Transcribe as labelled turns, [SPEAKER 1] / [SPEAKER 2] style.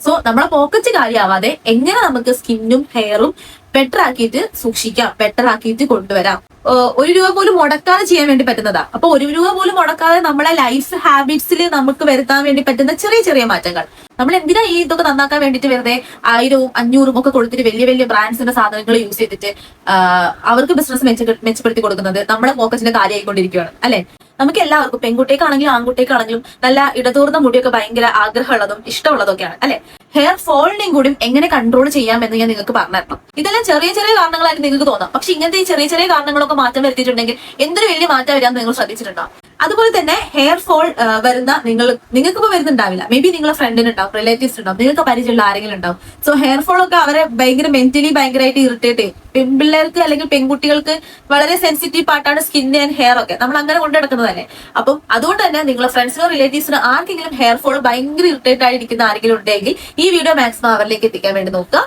[SPEAKER 1] So നമ്മളെ pocket കാര്യമാവാതെ എങ്ങനെ നമുക്ക് സ്കിന്നും ഹെയറും ബെറ്റർ ആക്കിയിട്ട് സൂക്ഷിക്കാം, ബെറ്റർ ആക്കിയിട്ട് കൊണ്ടുവരാം. 1 രൂപ പോലും മുടക്കാതെ ചെയ്യാൻ വേണ്ടി പറ്റുന്നതാ. അപ്പൊ 1 രൂപ പോലും മുടക്കാതെ നമ്മളെ ലൈഫ് ഹാബിറ്റ്സിൽ നമുക്ക് വരുത്താൻ വേണ്ടി പറ്റുന്ന ചെറിയ ചെറിയ മാറ്റങ്ങൾ. നമ്മൾ എന്തിനാ ഈ ഇതൊക്കെ നന്നാക്കാൻ വേണ്ടിയിട്ട് വെറുതെ 1000ഉം 500ഉം ഒക്കെ കൊടുത്തിട്ട് വലിയ വലിയ ബ്രാൻഡ്സിന്റെ സാധനങ്ങൾ യൂസ് ചെയ്തിട്ട് അവർക്ക് ബിസിനസ് മെച്ചപ്പെടുത്തി കൊടുക്കുന്നത് നമ്മുടെ പോക്കറ്റിന്റെ കാര്യമായിക്കൊണ്ടിരിക്കുകയാണ് അല്ലെ. നമുക്ക് എല്ലാവർക്കും പെൺകുട്ടിക്കാണെങ്കിലും ആൺകുട്ടിക്കാണെങ്കിലും നല്ല ഇടതൂർന്ന മുടിയൊക്കെ ഭയങ്കര ആഗ്രഹമുള്ളതും ഇഷ്ടമുള്ളതൊക്കെയാണ് അല്ലെ. ഹെയർ ഫോളിനെയും കൂടി എങ്ങനെ കൺട്രോൾ ചെയ്യാമെന്ന് ഞാൻ നിങ്ങൾക്ക് പറഞ്ഞിരണം. ഇതെല്ലാം ചെറിയ ചെറിയ കാരണങ്ങളായിട്ട് നിങ്ങൾക്ക് തോന്നാം, പക്ഷെ ഇങ്ങനത്തെ ഈ ചെറിയ ചെറിയ കാരണങ്ങളൊക്കെ മാറ്റം വരുത്തിയിട്ടുണ്ടെങ്കിൽ എന്തൊരു വലിയ മാറ്റം വരാമെന്ന് നിങ്ങൾ ശ്രദ്ധിച്ചിട്ടുണ്ടോ? അതുപോലെ തന്നെ ഹെയർ ഫോൾ വരുന്ന നിങ്ങൾക്കിപ്പോ വരുന്നുണ്ടാവില്ല, മേ ബി നിങ്ങളെ ഫ്രണ്ടിന് ഉണ്ടാവും, റിലേറ്റീവ്സ് ഉണ്ടാവും, നിങ്ങൾക്ക് പരിചയമുള്ള ആരെങ്കിലും ഉണ്ടാവും. സോ ഹെയർ ഫോൾ ഒക്കെ അവരെ ഭയങ്കര മെന്റലി ഭയങ്കരമായിട്ട് ഇറിറ്റേറ്റ് ചെയ്യും. പെൺപിള്ളേർക്ക് അല്ലെങ്കിൽ പെൺകുട്ടികൾക്ക് വളരെ സെൻസിറ്റീവ് പാർട്ടാണ് സ്കിൻ ആൻഡ് ഹെയർ ഒക്കെ, നമ്മൾ അങ്ങനെ കൊണ്ടു നടക്കുന്നതല്ലേ. അപ്പം അതുകൊണ്ട് തന്നെ നിങ്ങളെ ഫ്രണ്ട്സിനോ റിലേറ്റീവ്സിനോ ആർക്കെങ്കിലും ഹെയർ ഫോൾ ഭയങ്കര ഇറിറ്റേറ്റ് ആയിരിക്കുന്ന ആരെങ്കിലും ഉണ്ടെങ്കിൽ ഈ വീഡിയോ മാക്സിമം അവരിലേക്ക് എത്തിക്കാൻ വേണ്ടി നോക്കുക.